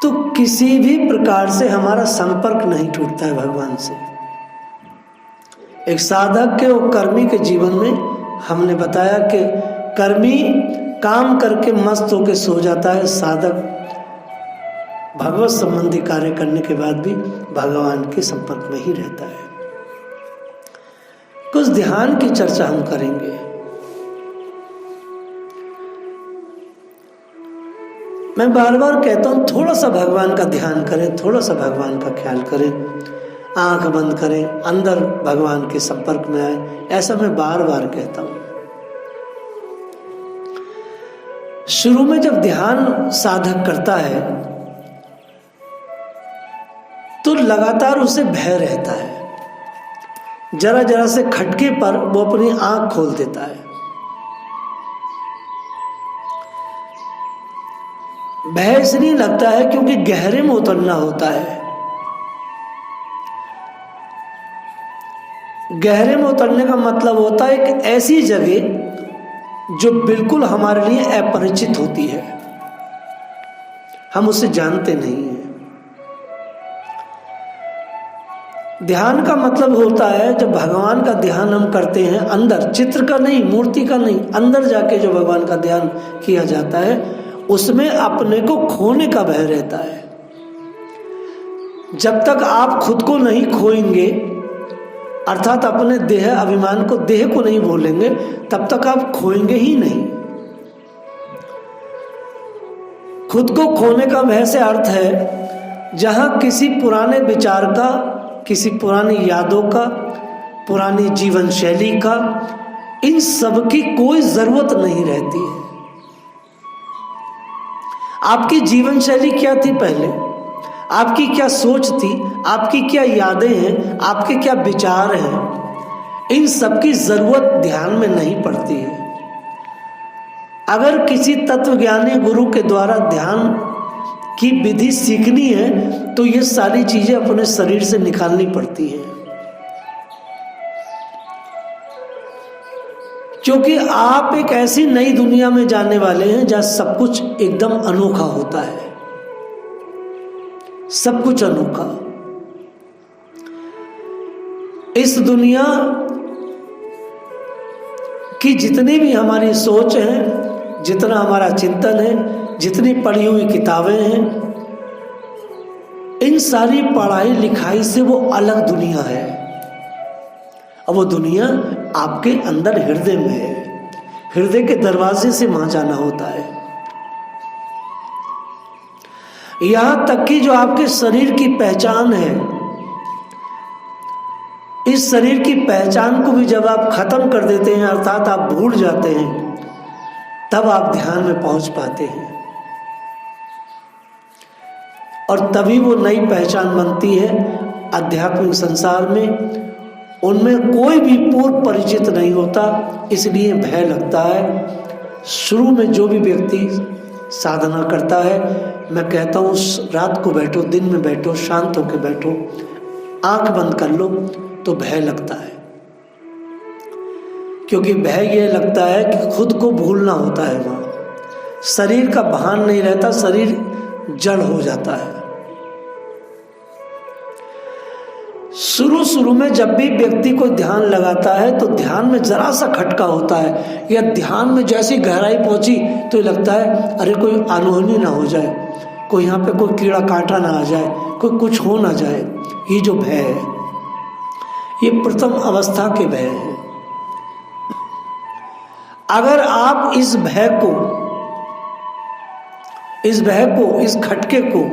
तो किसी भी प्रकार से हमारा संपर्क नहीं टूटता है भगवान से। एक साधक के और कर्मी के जीवन में हमने बताया कि कर्मी काम करके मस्त होकर सो जाता है, साधक भगवत संबंधी कार्य करने के बाद भी भगवान के संपर्क में ही रहता है। कुछ ध्यान की चर्चा हम करेंगे। मैं बार बार कहता हूं थोड़ा सा भगवान का ध्यान करें, थोड़ा सा भगवान का ख्याल करें, आंख बंद करें, अंदर भगवान के संपर्क में आए, ऐसा मैं बार बार कहता हूं। शुरू में जब ध्यान साधक करता है तो लगातार उसे भय रहता है। जरा जरा से खटके पर वो अपनी आंख खोल देता है। भय इसलिए लगता है क्योंकि गहरे में उतरना होता है। गहरे में उतरने का मतलब होता है एक ऐसी जगह जो बिल्कुल हमारे लिए अपरिचित होती है, हम उसे जानते नहीं हैं। ध्यान का मतलब होता है जब भगवान का ध्यान हम करते हैं, अंदर, चित्र का नहीं, मूर्ति का नहीं, अंदर जाके जो भगवान का ध्यान किया जाता है उसमें अपने को खोने का भय रहता है। जब तक आप खुद को नहीं खोएंगे, अर्थात अपने देह अभिमान को, देह को नहीं भूलेंगे, तब तक आप खोएंगे ही नहीं। खुद को खोने का भय से अर्थ है जहां किसी पुराने विचार का, किसी पुरानी यादों का, पुरानी जीवन शैली का, इन सब की कोई जरूरत नहीं रहती है। आपकी जीवन शैली क्या थी पहले, आपकी क्या सोच थी, आपकी क्या यादें हैं, आपके क्या विचार हैं, इन सब की जरूरत ध्यान में नहीं पड़ती है। अगर किसी तत्वज्ञानी गुरु के द्वारा ध्यान की विधि सीखनी है तो ये सारी चीजें अपने शरीर से निकालनी पड़ती है, क्योंकि आप एक ऐसी नई दुनिया में जाने वाले हैं जहां सब कुछ एकदम अनोखा होता है, सब कुछ अनोखा। इस दुनिया की जितनी भी हमारी सोच है, जितना हमारा चिंतन है, जितनी पढ़ी हुई किताबें हैं, इन सारी पढ़ाई लिखाई से वो अलग दुनिया है। और वो दुनिया आपके अंदर हृदय में है। हृदय के दरवाजे से वहां जाना होता है। यहां तक कि जो आपके शरीर की पहचान है, इस शरीर की पहचान को भी जब आप खत्म कर देते हैं, अर्थात आप भूल जाते हैं, तब आप ध्यान में पहुंच पाते हैं। और तभी वो नई पहचान बनती है आध्यात्मिक संसार में। उनमें कोई भी पूर्व परिचित नहीं होता, इसलिए भय लगता है। शुरू में जो भी व्यक्ति साधना करता है, मैं कहता हूँ रात को बैठो, दिन में बैठो, शांत होकर बैठो, आंख बंद कर लो, तो भय लगता है। क्योंकि भय ये लगता है कि खुद को भूलना होता है। वहाँ शरीर का भान नहीं रहता, शरीर जड़ हो जाता है। शुरू में जब भी व्यक्ति कोई ध्यान लगाता है तो ध्यान में जरा सा खटका होता है, या ध्यान में जैसी गहराई पहुंची तो लगता है अरे कोई अनहोनी ना हो जाए, कोई यहाँ पे कोई कीड़ा कांटा ना आ जाए, कोई कुछ हो ना जाए। ये जो भय है, ये प्रथम अवस्था के भय है। अगर आप इस भय को, इस खटके को,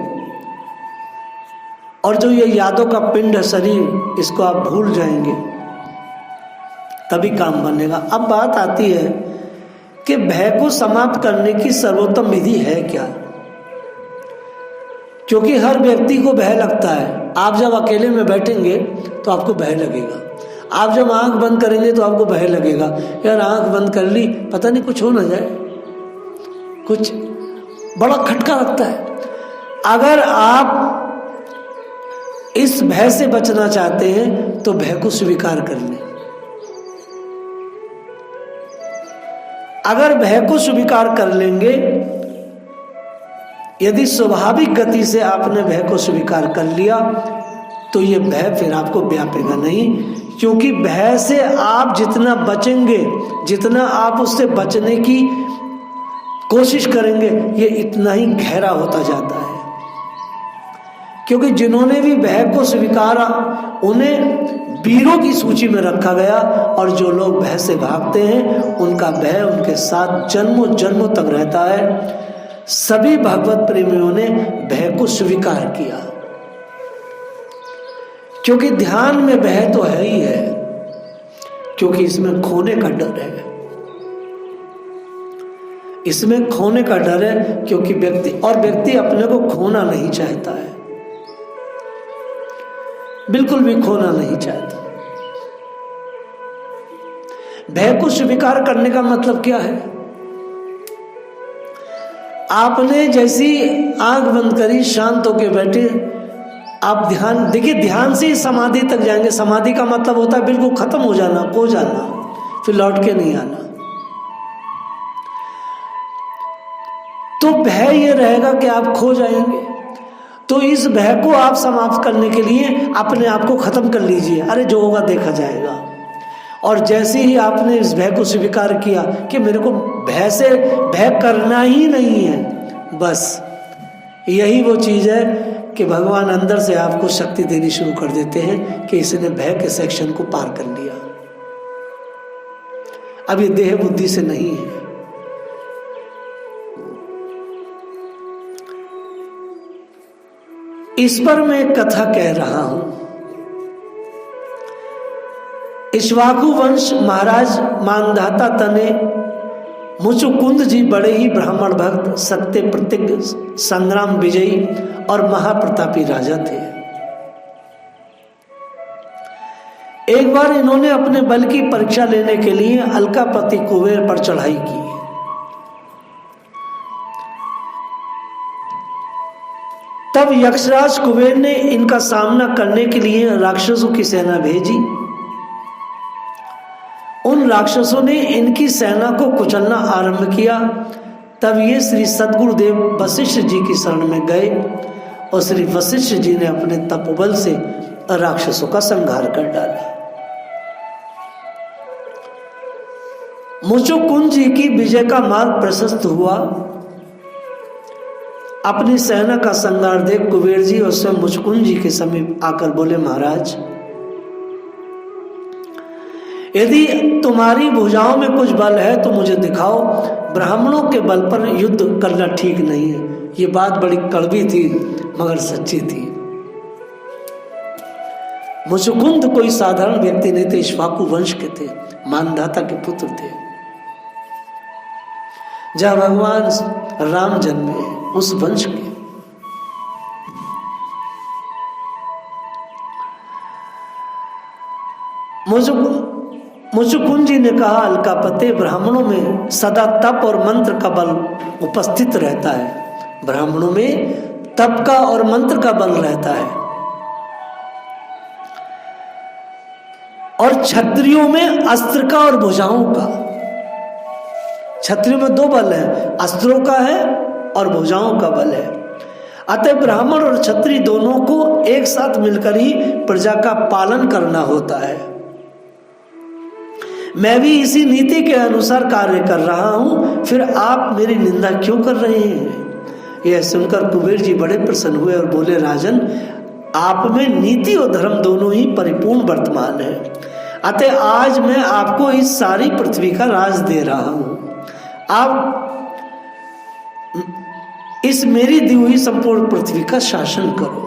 और जो ये यादों का पिंड है शरीर, इसको आप भूल जाएंगे, तभी काम बनेगा। अब बात आती है कि भय को समाप्त करने की सर्वोत्तम विधि है क्या? क्योंकि हर व्यक्ति को भय लगता है। आप जब अकेले में बैठेंगे तो आपको भय लगेगा, आप जब आंख बंद करेंगे तो आपको भय लगेगा, यार आंख बंद कर ली, पता नहीं कुछ हो ना जाए, कुछ बड़ा खटका लगता है। अगर आप इस भय से बचना चाहते हैं तो भय को स्वीकार कर लें। अगर भय को स्वीकार कर लेंगे यदि स्वाभाविक गति से आपने भय को स्वीकार कर लिया तो ये भय फिर आपको व्यापेगा नहीं, क्योंकि भय से आप जितना बचेंगे, जितना आप उससे बचने की कोशिश करेंगे, ये इतना ही गहरा होता जाता है। क्योंकि जिन्होंने भी भय को स्वीकारा उन्हें वीरों की सूची में रखा गया, और जो लोग भय से भागते हैं उनका भय उनके साथ जन्मों जन्मों तक रहता है। सभी भगवत प्रेमियों ने भय को स्वीकार किया, क्योंकि ध्यान में भय तो है ही है, क्योंकि इसमें खोने का डर है। इसमें खोने का डर है, क्योंकि व्यक्ति अपने को खोना नहीं चाहता है, बिल्कुल भी खोना नहीं चाहता। भय को स्वीकार करने का मतलब क्या है? आपने जैसी आंख बंद करी, शांत होकर बैठे, आप ध्यान देखिए, ध्यान से ही समाधि तक जाएंगे। समाधि का मतलब होता है बिल्कुल खत्म हो जाना, खो जाना, फिर लौट के नहीं आना। तो भय ये रहेगा कि आप खो जाएंगे। तो इस भय को आप समाप्त करने के लिए अपने आप को खत्म कर लीजिए। अरे जो होगा देखा जाएगा। और जैसे ही आपने इस भय को स्वीकार किया कि मेरे को भय करना ही नहीं है, बस यही वो चीज है कि भगवान अंदर से आपको शक्ति देनी शुरू कर देते हैं कि इसने भय के सेक्शन को पार कर लिया। अब ये देह बुद्धि से नहीं है। इस पर मैं एक कथा कह रहा हूं। इक्ष्वाकु वंश महाराज मानधाता तने मुचुकुंद जी बड़े ही ब्राह्मण भक्त, सत्य प्रतिज्ञ, संग्राम विजयी और महाप्रतापी राजा थे। एक बार इन्होंने अपने बल की परीक्षा लेने के लिए अलकापति कुबेर पर चढ़ाई की। तब यक्षराज कुबेर ने इनका सामना करने के लिए राक्षसों की सेना भेजी। उन राक्षसों ने इनकी सेना को कुचलना आरंभ किया। तब ये श्री सद्गुरुदेव वशिष्ठ जी की शरण में गए और श्री वशिष्ठ जी ने अपने तपोबल से राक्षसों का संहार कर डाला। मुचुकुंद जी की विजय का मार्ग प्रशस्त हुआ। अपनी सेना का संहार देख कुबेर जी और स्वयं मुचुकुंद जी के समीप आकर बोले, महाराज, यदि तुम्हारी भुजाओं में कुछ बल है तो मुझे दिखाओ। ब्राह्मणों के बल पर युद्ध करना ठीक नहीं है। ये बात बड़ी कड़वी थी मगर सच्ची थी। मुचुकुंद कोई साधारण व्यक्ति नहीं थे, इक्ष्वाकु वंश के थे, मानधाता के पुत्र थे। जहां भगवान राम जन्मे उस वंश के। मुचुकुंद जी ने कहा, अलकापते, ब्राह्मणों में सदा तप और मंत्र का बल उपस्थित रहता है। ब्राह्मणों में तप का और मंत्र का बल रहता है, और क्षत्रियों में अस्त्र का और भुजाओं का। क्षत्रियों में दो बल है, अस्त्रों का है और भुजाओं का बल है। अतः ब्राह्मण और क्षत्रिय दोनों को एक साथ मिलकर ही प्रजा का पालन करना होता है। मैं भी इसी नीति के अनुसार कार्य कर रहा हूं, फिर आप मेरी निंदा क्यों कर रहे हैं? यह सुनकर कुबेर जी बड़े प्रसन्न हुए और बोले, राजन, आप में नीति और धर्म दोनों ही परिपूर्ण वर्तमान है। अतः आज मैं आपको इस सारी पृथ्वी का राज दे रहा हूं। आप इस मेरी दी हुई संपूर्ण पृथ्वी का शासन करो।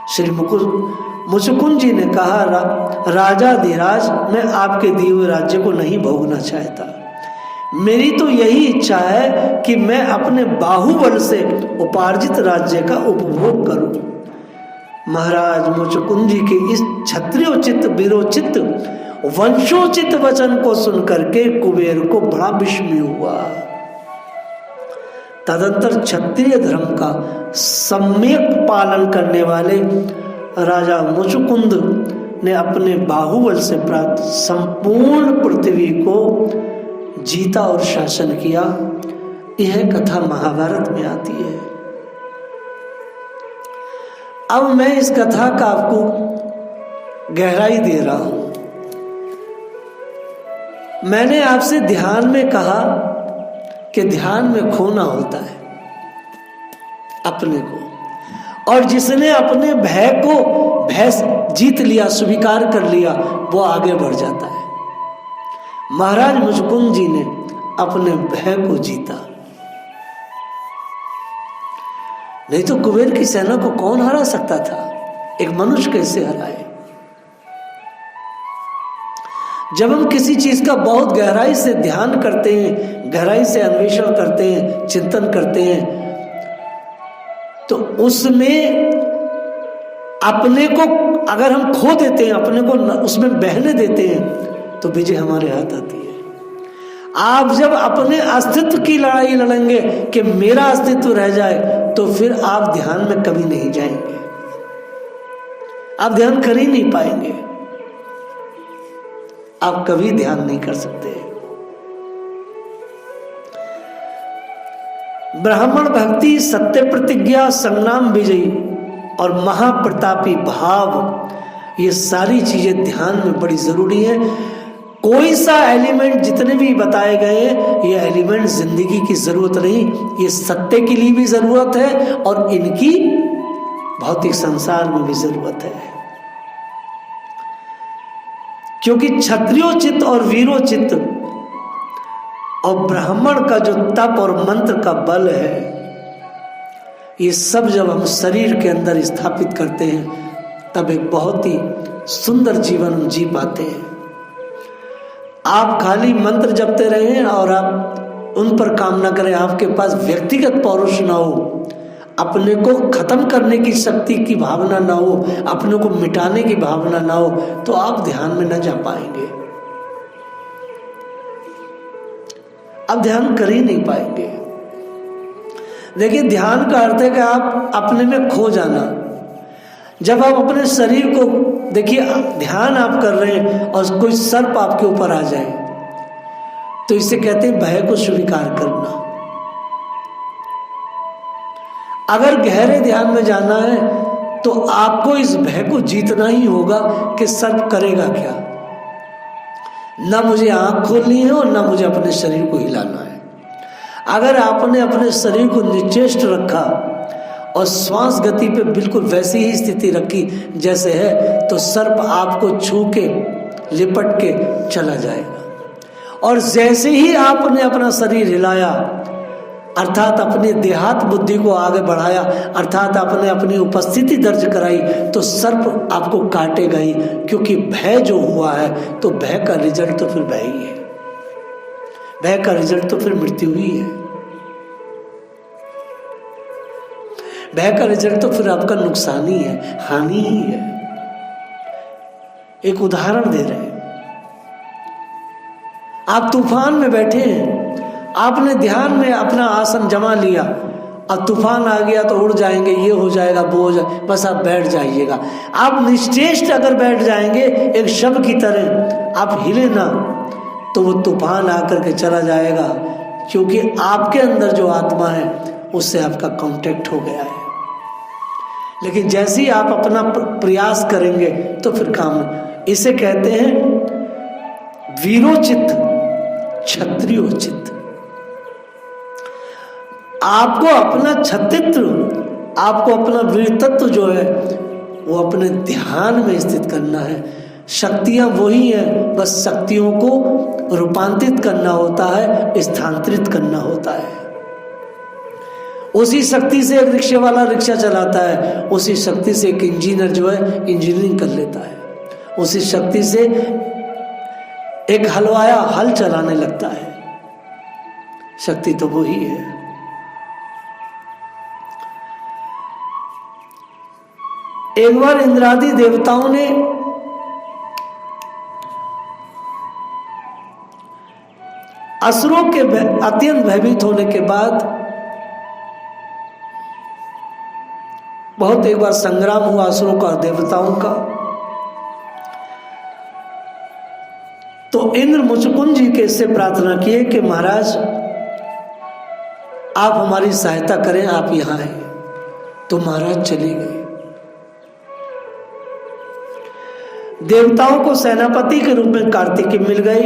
श्री मुचुकुंद जी ने कहा, राजा धीराज, मैं आपके दिए हुए राज्य को नहीं भोगना चाहता। मेरी तो यही इच्छा है कि मैं अपने बाहुबल से उपार्जित राज्य का उपभोग करूं। महाराज मुचुकुंद जी के इस क्षत्रियोचित वीरोचित वंशोचित वचन को सुनकर के कुबेर को बड़ा विस्मय हुआ। तदंतर क्षत्रिय धर्म का सम्यक पालन करने वाले राजा मुचुकुंद ने अपने बाहुबल से प्राप्त संपूर्ण पृथ्वी को जीता और शासन किया। यह कथा महाभारत में आती है। अब मैं इस कथा का आपको गहराई दे रहा हूं। मैंने आपसे ध्यान में कहा कि ध्यान में खोना होता है अपने को, और जिसने अपने भय जीत लिया, स्वीकार कर लिया, वो आगे बढ़ जाता है। महाराज मुचकुंद जी ने अपने भय को जीता। नहीं तो कुबेर की सेना को कौन हरा सकता था? एक मनुष्य कैसे हराए? जब हम किसी चीज का बहुत गहराई से ध्यान करते हैं, गहराई से अन्वेषण करते हैं, चिंतन करते हैं, तो उसमें अपने को अगर हम खो देते हैं, अपने को उसमें बहने देते हैं, तो विजय हमारे हाथ आती है। आप जब अपने अस्तित्व की लड़ाई लड़ेंगे कि मेरा अस्तित्व रह जाए, तो फिर आप ध्यान में कभी नहीं जाएंगे, आप ध्यान कर ही नहीं पाएंगे, आप कभी ध्यान नहीं कर सकते। ब्राह्मण भक्ति, सत्य प्रतिज्ञा, संग्राम विजयी और महाप्रतापी भाव, ये सारी चीजें ध्यान में बड़ी जरूरी है। कोई सा एलिमेंट जितने भी बताए गए हैं, ये एलिमेंट जिंदगी की जरूरत नहीं, ये सत्य के लिए भी जरूरत है और इनकी भौतिक संसार में भी जरूरत है। क्योंकि क्षत्रियोचित और वीरोचित और ब्राह्मण का जो तप और मंत्र का बल है, ये सब जब हम शरीर के अंदर स्थापित करते हैं, तब एक बहुत ही सुंदर जीवन हम जी पाते हैं। आप खाली मंत्र जपते रहें और आप उन पर काम ना करें, आपके पास व्यक्तिगत पौरुष ना हो, अपने को खत्म करने की शक्ति की भावना ना हो, अपने को मिटाने की भावना ना हो, तो आप ध्यान में न जा पाएंगे, आप ध्यान कर ही नहीं पाएंगे। देखिए, ध्यान का अर्थ है कि आप अपने में खो जाना। जब आप अपने शरीर को देखिए, ध्यान आप कर रहे हैं और कोई सर्प आपके ऊपर आ जाए, तो इसे कहते हैं भय को स्वीकार करना। अगर गहरे ध्यान में जाना है तो आपको इस भय को जीतना ही होगा कि सर्प करेगा क्या। ना मुझे आंख खोलनी है और ना मुझे अपने शरीर को हिलाना है। अगर आपने अपने शरीर को निश्चेष्ट रखा और श्वास गति पे बिल्कुल वैसी ही स्थिति रखी जैसे है, तो सर्प आपको छू के लिपट के चला जाएगा। और जैसे ही आपने अपना शरीर हिलाया, अर्थात अपनी देहात बुद्धि को आगे बढ़ाया, अर्थात आपने अपनी उपस्थिति दर्ज कराई, तो सर्प आपको काटेगा ही। क्योंकि भय जो हुआ है, तो भय का रिजल्ट तो फिर भय ही है, भय का रिजल्ट तो फिर मृत्यु ही है, भय का रिजल्ट तो फिर आपका नुकसान ही है, हानि ही है। एक उदाहरण दे रहे हैं, आप तूफान में बैठे हैं, आपने ध्यान में अपना आसन जमा लिया, अब तूफान आ गया तो उड़ जाएंगे, ये हो जाएगा, वो हो जाएगा, बस आप बैठ जाइएगा। आप निश्चेष्ट अगर बैठ जाएंगे एक शव की तरह, आप हिले ना, तो वो तूफान आकर के चला जाएगा, क्योंकि आपके अंदर जो आत्मा है उससे आपका कांटेक्ट हो गया है। लेकिन जैसे ही आप अपना प्रयास करेंगे तो फिर काम, इसे कहते हैं वीरोचित, क्षत्रियोचित। आपको अपना क्षत्रित्व, आपको अपना वीरतत्व जो है वो अपने ध्यान में स्थित करना है। शक्तियां वही हैं, बस शक्तियों को रूपांतरित करना होता है, स्थानांतरित करना होता है। उसी शक्ति से एक रिक्शे वाला रिक्शा चलाता है, उसी शक्ति से एक इंजीनियर जो है इंजीनियरिंग कर लेता है, उसी शक्ति से एक हलवाया हल चलाने लगता है। शक्ति तो वही है। एक बार इंद्रादि देवताओं ने असुरों के अत्यंत भयभीत होने के बाद बहुत एक बार संग्राम हुआ असुरों का देवताओं का, तो इंद्र मुचकुंद जी के से प्रार्थना किए कि महाराज आप हमारी सहायता करें, आप यहाँ आए। तो महाराज चले गए। देवताओं को सेनापति के रूप में कार्तिकेय मिल गए।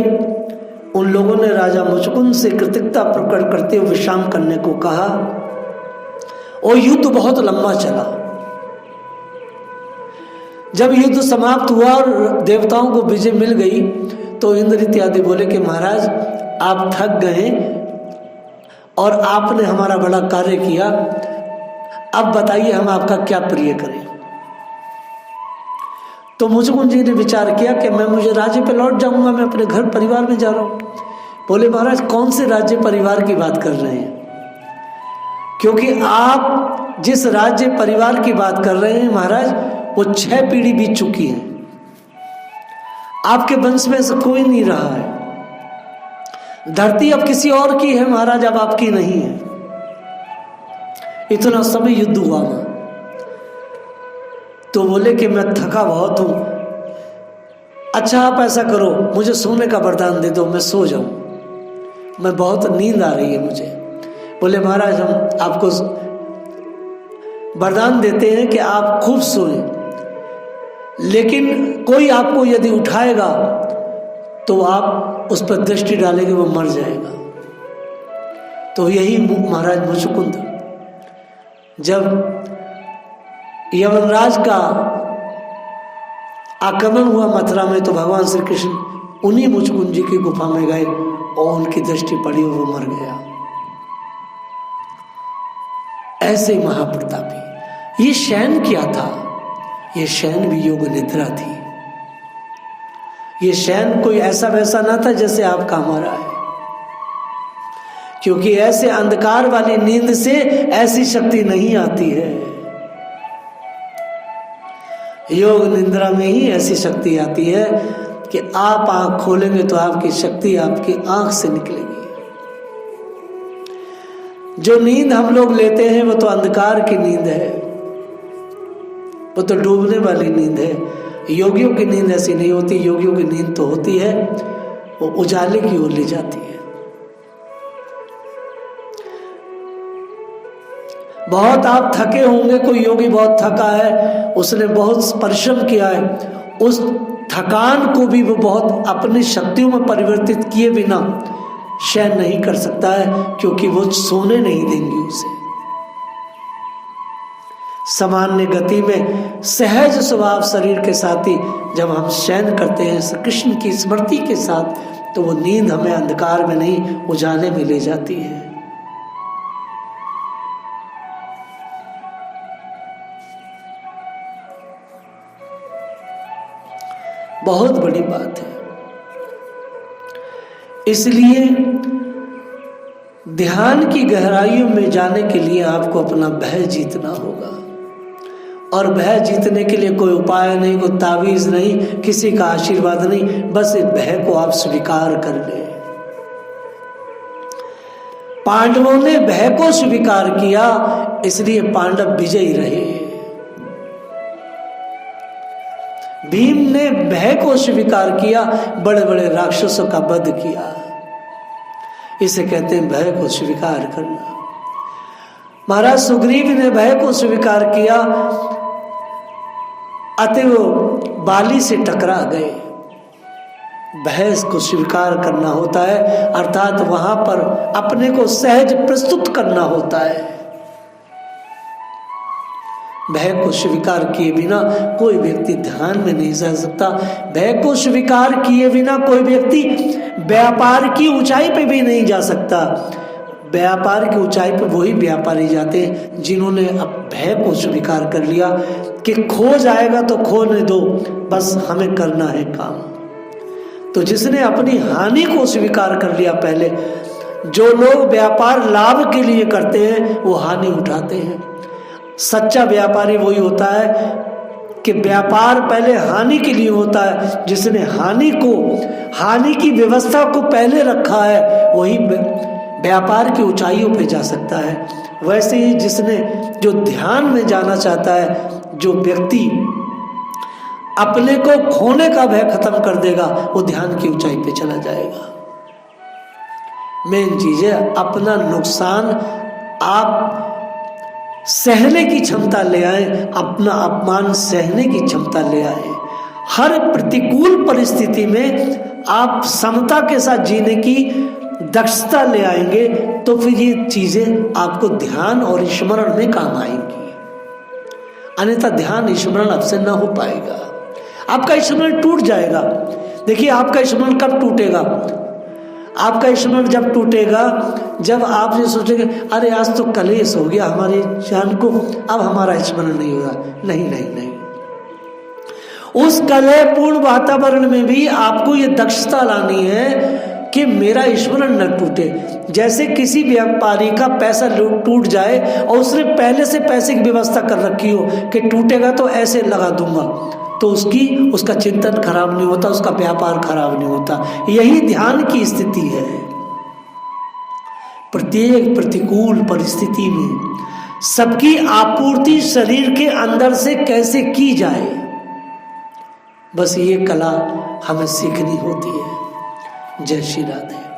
उन लोगों ने राजा मुचकुंद से कृतज्ञता प्रकट करते हुए विश्राम करने को कहा और युद्ध बहुत लंबा चला। जब युद्ध समाप्त हुआ और देवताओं को विजय मिल गई तो इंद्र इत्यादि बोले कि महाराज आप थक गए और आपने हमारा बड़ा कार्य किया, अब बताइए हम आपका क्या प्रिय करें। तो मुचकुंद जी ने विचार किया कि मुझे राज्य पे लौट जाऊंगा, मैं अपने घर परिवार में जा रहा हूं। बोले महाराज कौन से राज्य परिवार की बात कर रहे हैं, क्योंकि आप जिस राज्य परिवार की बात कर रहे हैं महाराज वो 6 पीढ़ी बीत चुकी है, आपके वंश में से कोई नहीं रहा है। धरती अब किसी और की है महाराज, अब आपकी नहीं है। इतना समय युद्ध हुआ वहां। तो बोले कि मैं थका बहुत हूं, अच्छा आप ऐसा करो मुझे सोने का वरदान दे दो, मैं सो जाऊं, मैं बहुत नींद आ रही है मुझे। बोले महाराज हम आपको वरदान देते हैं कि आप खूब सोएं, लेकिन कोई आपको यदि उठाएगा तो आप उस पर दृष्टि डालेंगे, वो मर जाएगा। तो यही महाराज मुचकुंद जब यमराज का आक्रमण हुआ मथुरा में तो भगवान श्री कृष्ण उन्हीं मुचकुंद जी की गुफा में गए और उनकी दृष्टि पड़ी और वो मर गया। ऐसे महाप्रतापी। ये शयन क्या था? ये शयन भी योग निद्रा थी। ये शयन कोई ऐसा वैसा ना था जैसे आपका हमारा है, क्योंकि ऐसे अंधकार वाली नींद से ऐसी शक्ति नहीं आती है। योग निद्रा में ही ऐसी शक्ति आती है कि आप आंख खोलेंगे तो आपकी शक्ति आपकी आंख से निकलेगी। जो नींद हम लोग लेते हैं वो तो अंधकार की नींद है, वो तो डूबने वाली नींद है। योगियों की नींद ऐसी नहीं होती। योगियों की नींद तो होती है वो उजाले की ओर ले जाती है। बहुत आप थके होंगे, कोई योगी बहुत थका है, उसने बहुत परिश्रम किया है, उस थकान को भी वो बहुत अपनी शक्तियों में परिवर्तित किए बिना शयन नहीं कर सकता है, क्योंकि वो सोने नहीं देंगी उसे। सामान्य गति में सहज स्वभाव शरीर के साथ ही जब हम शयन करते हैं श्री कृष्ण की स्मृति के साथ, तो वो नींद हमें अंधकार में नहीं उजाले में ले जाती है। बहुत बड़ी बात है। इसलिए ध्यान की गहराइयों में जाने के लिए आपको अपना भय जीतना होगा, और भय जीतने के लिए कोई उपाय नहीं, कोई तावीज नहीं, किसी का आशीर्वाद नहीं, बस इस भय को आप स्वीकार कर लें। पांडवों ने भय को स्वीकार किया, इसलिए पांडव विजयी रहे। भीम ने भय को स्वीकार किया, बड़े बड़े राक्षसों का वध किया। इसे कहते हैं भय को स्वीकार करना। महाराज सुग्रीव ने भय को स्वीकार किया, अतः वो बाली से टकरा गए। भय को स्वीकार करना होता है, अर्थात वहां पर अपने को सहज प्रस्तुत करना होता है। भय को स्वीकार किए बिना कोई व्यक्ति ध्यान में नहीं जा सकता। भय को स्वीकार किए बिना कोई व्यक्ति व्यापार की ऊंचाई पे भी नहीं जा सकता। व्यापार की ऊंचाई पे वही व्यापारी जाते हैं जिन्होंने अब भय को स्वीकार कर लिया कि खो जाएगा तो खोने दो, बस हमें करना है काम। तो जिसने अपनी हानि को स्वीकार कर लिया पहले, जो लोग व्यापार लाभ के लिए करते हैं वो हानि उठाते हैं। सच्चा व्यापारी वही होता है कि व्यापार पहले हानि के लिए होता है। जिसने हानि की व्यवस्था को पहले रखा है वही व्यापार की ऊंचाइयों पे जा सकता है। वैसे ही जो ध्यान में जाना चाहता है, जो व्यक्ति अपने को खोने का भय खत्म कर देगा, वो ध्यान की ऊंचाई पे चला जाएगा। मेन चीज है अपना नुकसान आप सहने की क्षमता ले आए, अपना अपमान सहने की क्षमता ले आए। हर प्रतिकूल परिस्थिति में आप समता के साथ जीने की दक्षता ले आएंगे, तो फिर ये चीजें आपको ध्यान और स्मरण में काम आएंगी। अन्यथा ध्यान स्मरण आपसे ना हो पाएगा, आपका स्मरण टूट जाएगा। देखिए, आपका स्मरण कब टूटेगा? आपका स्मरण जब टूटेगा जब आप ये सोचेंगे अरे आज तो कलेश हो गया हमारे जान को, अब हमारा स्मरण नहीं होगा। नहीं नहीं नहीं, उस कलहपूर्ण वातावरण में भी आपको ये दक्षता लानी है कि मेरा स्मरण न टूटे। जैसे किसी व्यापारी का पैसा टूट जाए और उसने पहले से पैसे की व्यवस्था कर रखी हो कि टूटेगा तो ऐसे लगा दूंगा, तो उसका चिंतन खराब नहीं होता, उसका व्यापार खराब नहीं होता। यही ध्यान की स्थिति है। प्रत्येक प्रतिकूल परिस्थिति में सबकी आपूर्ति शरीर के अंदर से कैसे की जाए, बस ये कला हमें सीखनी होती है। जय श्री राधे।